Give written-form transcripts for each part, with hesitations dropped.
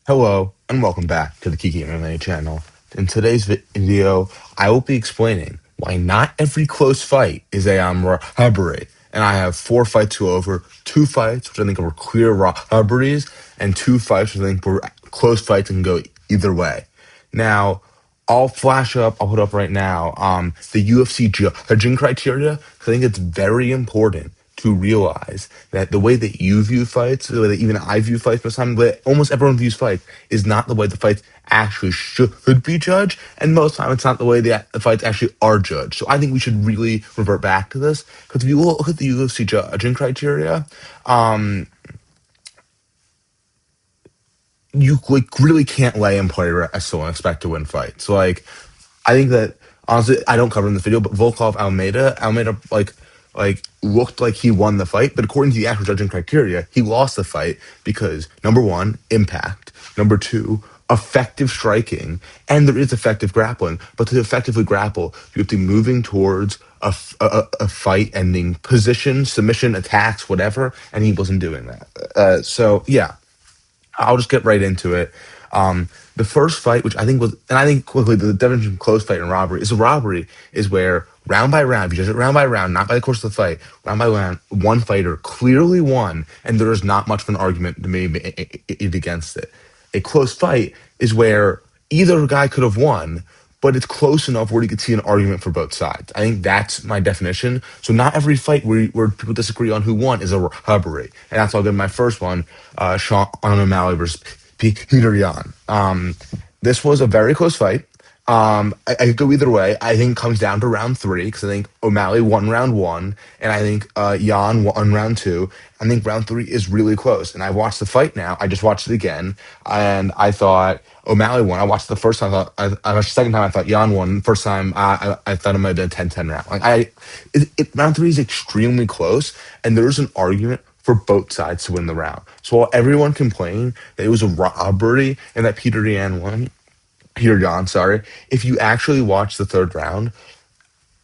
Hello and welcome back to the Kiki MMA channel. In today's video, I will be explaining why not every close fight is a robbery. And I have four fights to go over, two fights which I think were clear robberies, and two fights which I think were close fights and can go either way. Now, I'll put up right now, the UFC judging criteria, 'cause I think it's very important to realize that the way that you view fights, the way that even I view fights most of the time, the way almost everyone views fights is not the way the fights actually should be judged, and most of the time it's not the way the fights actually are judged. So I think we should really revert back to this, because if you look at the UFC judging criteria, you like really can't lay in play wrestle and expect to win fights. Like, I think that honestly, I don't cover in this video, but Volkov Almeida like looked like he won the fight, but according to the actual judging criteria, he lost the fight because number one, impact, number two, effective striking, and there is effective grappling. But to effectively grapple, you have to be moving towards a fight ending position, submission, attacks, whatever, and he wasn't doing that. So yeah, I'll just get right into it. The first fight, which I think was, and I think quickly, the difference between close fight and robbery is a robbery is where round by round, if you judge it round by round, not by the course of the fight, round by round, one fighter clearly won, and there is not much of an argument to be made against it. A close fight is where either guy could have won, but it's close enough where you could see an argument for both sides. I think that's my definition. So not every fight where people disagree on who won is a robbery. And that's all good. My first one, Sean O'Malley versus Peter Yan. This was a very close fight. I could go either way. I think it comes down to round three because I think O'Malley won round one, and I think Jan won round two. I think round three is really close. And I watched the fight now. I just watched it again, and I thought O'Malley won. I watched the first time. I watched the second time. I thought Jan won. First time, I thought it might have been a 10-10 round. Round three is extremely close, and there's an argument for both sides to win the round. So while everyone complained that it was a robbery and that Peter Yan, sorry. If you actually watch the third round,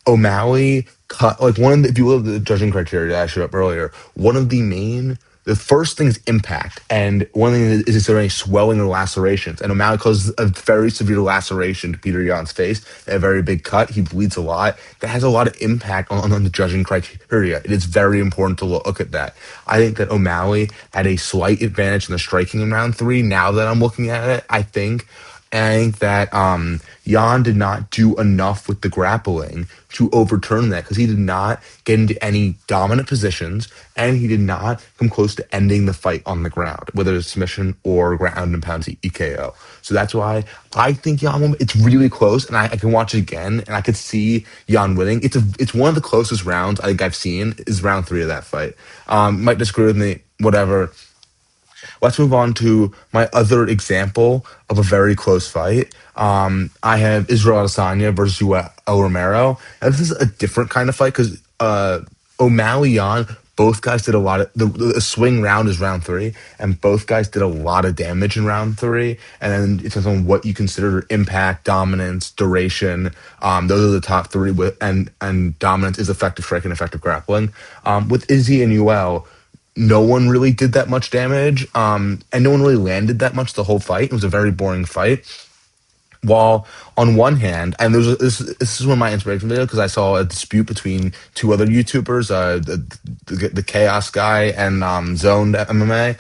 O'Malley cut like one of the, if you look at the judging criteria that I showed up earlier, one of the first thing is impact, and one thing is there any swelling or lacerations? And O'Malley causes a very severe laceration to Peter Yan's face, a very big cut. He bleeds a lot. That has a lot of impact on the judging criteria. It is very important to look at that. I think that O'Malley had a slight advantage in the striking in round three. Now that I'm looking at it, I think that Jan did not do enough with the grappling to overturn that because he did not get into any dominant positions and he did not come close to ending the fight on the ground, whether it's submission or ground and pound EKO. So that's why I think Jan won. It's really close, and I can watch it again, and I could see Jan winning. It's one of the closest rounds I think I've seen is round three of that fight. Might disagree with me, whatever. Let's move on to my other example of a very close fight. I have Israel Adesanya versus El Romero. And this is a different kind of fight because O'Malley Yan, both guys did a lot of the swing round is round three, and both guys did a lot of damage in round three. And then it depends on what you consider impact, dominance, duration. Those are the top three. And dominance is effective striking, effective grappling. With Izzy and UL, no one really did that much damage, and no one really landed that much the whole fight. It was a very boring fight. While on one hand, and this is one of my inspiration videos because I saw a dispute between two other YouTubers, the Chaos guy and Zoned MMA,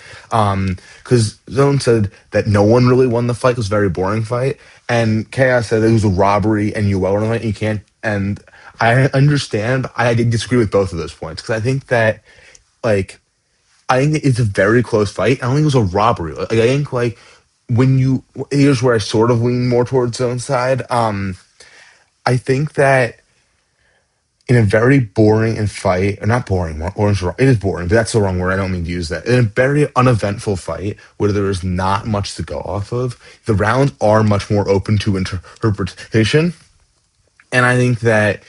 because Zone said that no one really won the fight. It was a very boring fight, and Chaos said it was a robbery and you well won the fight. You can't, and I understand. I disagree with both of those points because like. I think it's a very close fight. I don't think it was a robbery. Like, I think like here's where I sort of lean more towards zone side. I think that in a very boring and fight, or not boring, it is boring, but that's the wrong word. I don't mean to use that. In a very uneventful fight where there is not much to go off of, the rounds are much more open to interpretation. And I think that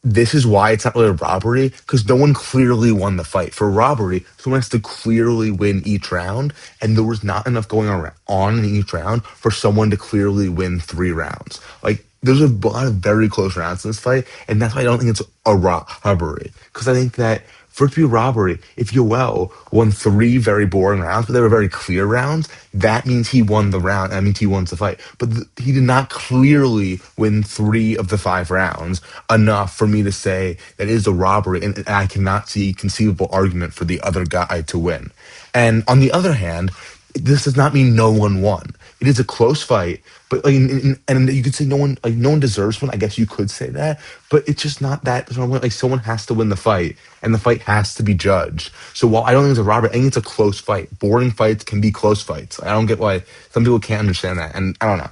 this is why it's not really a robbery because no one clearly won the fight. For robbery, someone has to clearly win each round, and there was not enough going on in each round for someone to clearly win three rounds. Like, there's a lot of very close rounds in this fight, and that's why I don't think it's a robbery because I think that For it to be a robbery, if Yoel won three very boring rounds, but they were very clear rounds, that means he won the round. That means he won the fight. But he did not clearly win three of the five rounds enough for me to say that it is a robbery, and I cannot see conceivable argument for the other guy to win. And on the other hand, this does not mean no one won. It is a close fight, but like, and you could say no one deserves one. I guess you could say that, but it's just not that. Like someone has to win the fight, and the fight has to be judged. So while I don't think it's a robbery, I think it's a close fight. Boring fights can be close fights. I don't get why some people can't understand that, and I don't know.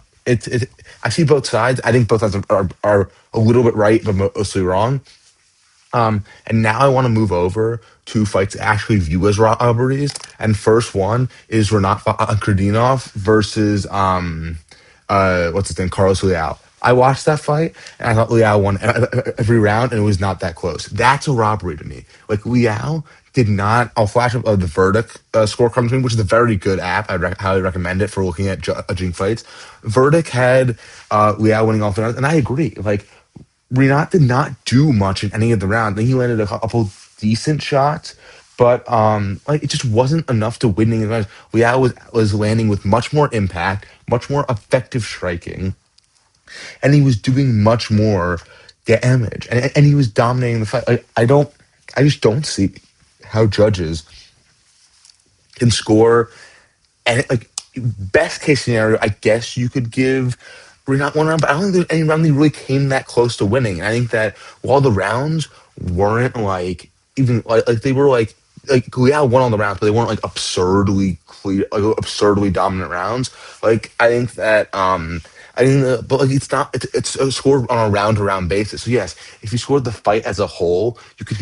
I see both sides. I think both sides are a little bit right, but mostly wrong. And now I want to move over to fights I actually view as robberies. And first one is Renat Kurdinov versus what's his name, Carlos Leal. I watched that fight and I thought Leal won every round, and it was not that close. That's a robbery to me. Like Leal did not. I'll flash up the Verdict scorecard screen, which is a very good app. Highly recommend it for looking at judging fights. Verdict had Leal winning all three rounds, and I agree. Like Renat did not do much in any of the rounds. I think he landed a couple decent shots, but like it just wasn't enough to win any of the rounds. Liao was landing with much more impact, much more effective striking, and he was doing much more damage, and he was dominating the fight. Like, I just don't see how judges can score. And like best case scenario, I guess you could give Renat one round, but I don't think there's any round that really came that close to winning. And I think that while the rounds weren't like even like they were like Liao won all the rounds, but they weren't like absurdly clear, like absurdly dominant rounds. Like I think but like it's scored on a round to round basis. So yes, if you scored the fight as a whole,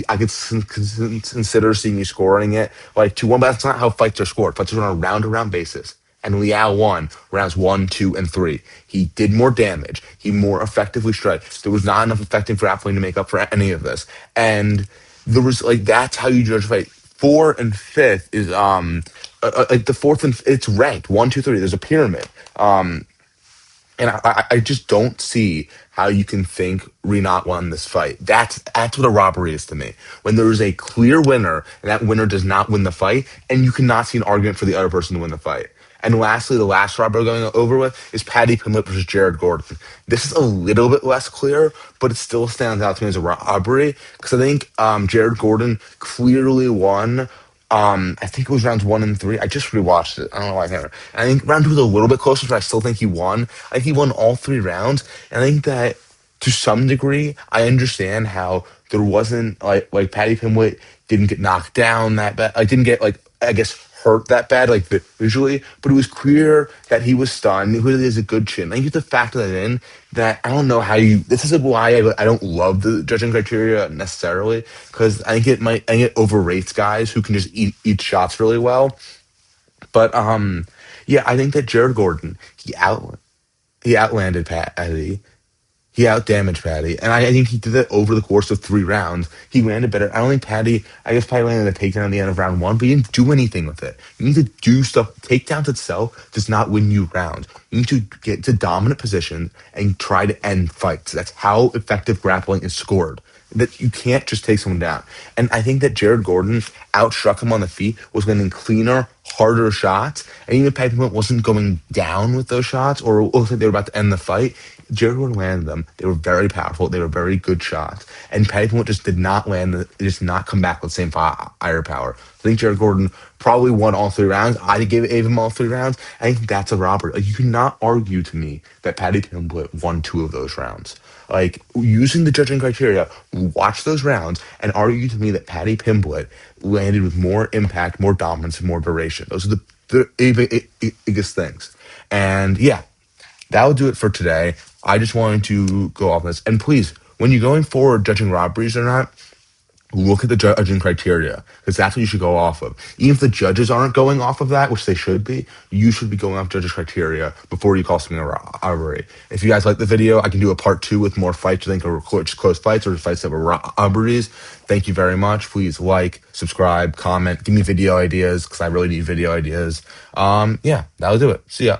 I could consider seeing you scoring it like 2-1. But that's not how fights are scored. Fights are on a round to round basis. And Liao won rounds 1, 2, and 3. He did more damage. He more effectively struck. There was not enough effective grappling to make up for any of this. And there was like that's how you judge a fight. Four and fifth is like the fourth and it's ranked 1, 2, 3. There's a pyramid. And I just don't see how you can think Renat won this fight. That's what a robbery is to me. When there is a clear winner and that winner does not win the fight, and you cannot see an argument for the other person to win the fight. And lastly, the last robbery we're going over with is Paddy Pimblett versus Jared Gordon. This is a little bit less clear, but it still stands out to me as a robbery because I think Jared Gordon clearly won. I think it was rounds 1 and 3. I just rewatched it. I don't know why I can't remember. I think round 2 was a little bit closer, but I still think he won. I think he won all 3 rounds. And I think that to some degree, I understand how there wasn't like Paddy Pimblett didn't get knocked down that bad. I didn't get like I guess hurt that bad like visually, but it was clear that he was stunned. He really has a good chin. I think you have to factor that in. That I don't know how you. This is why I don't love the judging criteria necessarily because I think it overrates guys who can just eat shots really well. But yeah, I think that Jared Gordon he outlanded Patty. He outdamaged Patty, and I think he did that over the course of 3 rounds. He landed better. I don't think Patty. I guess Patty landed a takedown at the end of round 1, but he didn't do anything with it. You need to do stuff. Takedowns itself does not win you rounds. You need to get to dominant position and try to end fights. That's how effective grappling is scored. That you can't just take someone down. And I think that Jared Gordon outstruck him on the feet, was landing cleaner, harder shots. And even if Patty Pimblett wasn't going down with those shots or it looked like they were about to end the fight, Jared Gordon landed them. They were very powerful. They were very good shots. And Patty Pimblett just did not land, just not come back with the same firepower. I think Jared Gordon probably won all 3 rounds. I gave him all 3 rounds. I think that's a robbery. Like, you cannot argue to me that Patty Pimblett won 2 of those rounds. Like, using the judging criteria, watch those rounds and argue to me that Patty Pimblett landed with more impact, more dominance, and more duration. Those are the biggest things. And yeah, that will do it for today. I just wanted to go off this. And please, when you're going forward judging robberies or not, look at the judging criteria because that's what you should go off of. Even if the judges aren't going off of that, which they should be, you should be going off judges' criteria before you call something a robbery. If you guys like the video, I can do a part 2 with more fights. I think are close fights or fights that were robberies. Thank you very much. Please like, subscribe, comment, give me video ideas because I really need video ideas. Yeah, that'll do it. See ya.